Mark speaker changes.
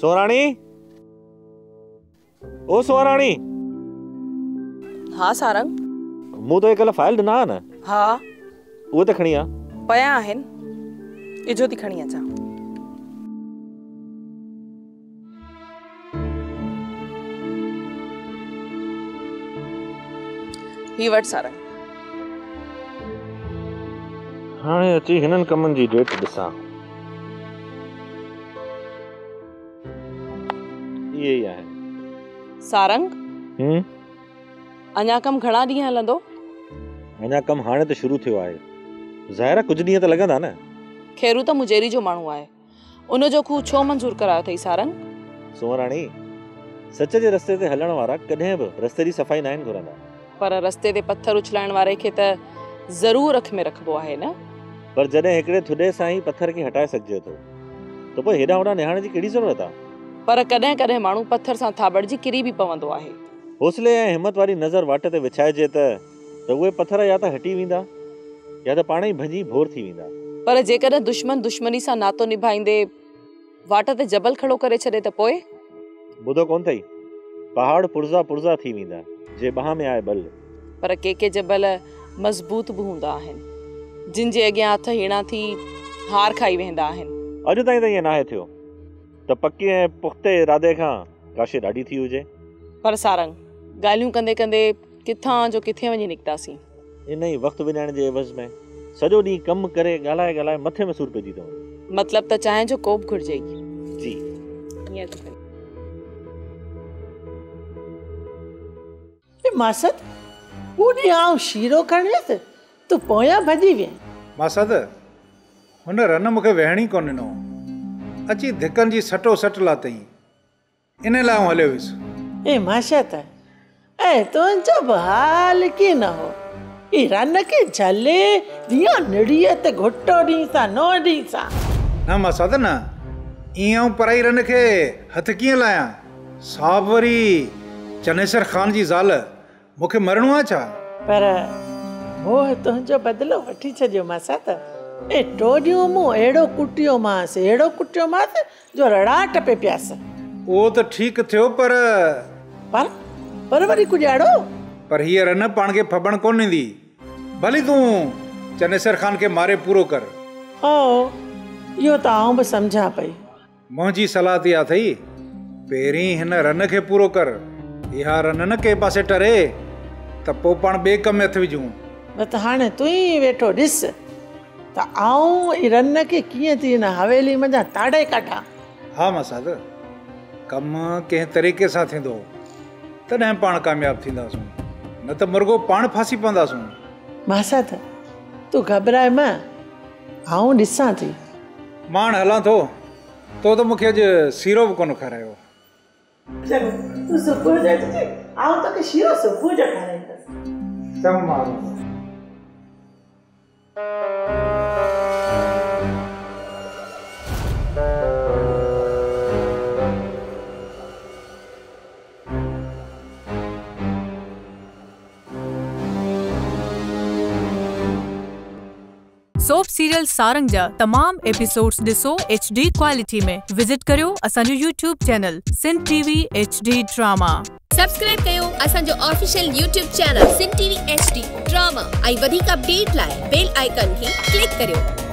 Speaker 1: सोराणी, ओ सोराणी।
Speaker 2: हाँ सारंग।
Speaker 1: मूं तो कल फाइल ॾिना न।
Speaker 2: हाँ
Speaker 1: वो तो खणी आ
Speaker 2: पया आहिनि, इजो थी खणी अचां। ही वट सारंग।
Speaker 1: हाणे अची हिननि कमनि जी डेट ॾिसां। ये ही आहे
Speaker 2: सारंग। अञा कम घणा ॾींहं हलंदो?
Speaker 1: अञा कम हाणे तो शुरू थियो आहे। ज़ाहिर कुछ ॾींहं त लॻंदा न।
Speaker 2: खेरू त मुजेरी जो माण्हू आहे, उन जो खूह छो मंजूर करायो अथई सारंग?
Speaker 1: सोराणी, सच जे रस्ते ते हलण वारा कॾहिं बि रस्ते जी सफ़ाई न आहिनि घुरंदा। पर
Speaker 2: रस्ते ते पत्थर उछलाइण वारे खे त ज़रूर अख में रखबो आहे न।
Speaker 1: पर जॾहिं हिकिड़े थुॾे सां ही पत्थर खे हटाए सघिजे थो त पोइ हेॾा होॾा निहारण जी कहिड़ी ज़रूरत आहे? पर
Speaker 2: कॾहिं कॾहिं माण्हू पत्थर सां थाबड़जी किरी बि पवंदो आहे।
Speaker 1: हौसले ऐं हिम्मत वारी नज़र वाट ते विछाइजे त उहे पत्थर या त हटी वेंदा या त पाण ई भॼी भोर थी वेंदा।
Speaker 2: पर जेकॾहिं दुश्मन दुश्मनी सां नातो निभाईंदे वाट ते जबल खड़ो करे छॾे त पोइ?
Speaker 1: ॿुधो कोन अथई, पहाड़ पुर्ज़ा पुर्ज़ा थी वेंदा जे बाह में आए बल। पर
Speaker 2: के जबल मज़बूत बि हूंदा आहिनि, जिन जे अॻियां हथ हीणा थी हार खाई वेंदा आहिनि। अॼु ताईं त ईअं नाहे थियो त पकी ऐं पुख़्ते इरादे खां काशे ॾाढी थी हुजे। पर सारंग, ॻाल्हियूं कंदे कंदे किथां जो किथे वञी निकितासीं। इन ई वक़्तु विञाइण जे एवज़ में सॼो ॾींहुं कमु करे ॻाल्हाए ॻाल्हाए मथे में सूर पइजी थो वञे। मतलब त चांहि जो कोप घुरिजे। जी ईअं थो करे।
Speaker 3: मासद, पूरी आऊं शीरो खणियसि, तूं पोयां भॼी वे।
Speaker 4: मासद, हुन रन मूंखे वेहणी कोन ॾिनो, अची धिकनि जी सटो सट लाथई, इन लाइ आऊं हलियो वियुसि।
Speaker 3: ए माशत, ऐं तुंहिंजो बि हाल कीअं न हो? ई रन खे झले ॾींहुं निड़ीअ ते घुटो ॾींसां नो ॾींसां।
Speaker 4: न मासद न, ईअं आऊं पराई रन खे हथ कीअं लायां? साहब वरी चनेसर ख़ान जी ज़ाल, मूंखे मरणो आहे छा? पर मोह तुंहिंजो बदिलो वठी छॾियो मासत। ए टोॾियूं मूं अहिड़ो कुटियो मांसि जो रड़ाट पे पियासि। उहो त ठीकु थियो, पर वरी कुझु अहिड़ो? पर हीअ रन पाण खे फबण कोन ईंदी। भली तूं चनेसर ख़ान खे मारे पूरो कर। हो, इहो त आऊं बि सम्झां पई। मुंहिंजी सलाह ते आहे अथई, पहिरीं हिन रन खे पूरो कर। इहा रन न के पासे टरे त पोइ पाण ॿिए कम में हथ विझूं। न त हाणे तूं ई वेठो ॾिस त आऊं ई रन खे कीअं थी हिन हवेली मंझां ताड़े कढां। हा मसाद, कमु कंहिं तरीक़े सां थींदो तॾहिं पाण कामयाबु थींदासूं, न त मुर्गो पाण फासी पवंदासूं। मासाद, तूं घबराए मां, आऊं ॾिसां थी। मां हाणे हलां थो, तो त मूंखे अॼु सीरो बि कोन खारायो। चलो, तूं सुबुह जो अचिजे, आऊं तोखे शीरो सुबुह जो खाराईंदसि। चङो मां।
Speaker 5: सोप सीरियल सारंग जा तमाम एपिसोड्स ॾिसो HD क्वालिटी में। विजिट करियो असांजो YouTube channel Sindh TV HD drama.
Speaker 6: Subscribe कयो असांजो official YouTube channel Sindh TV HD drama ऐं वधीक अपडेट लाइ बेल आइकन खे क्लिक करियो।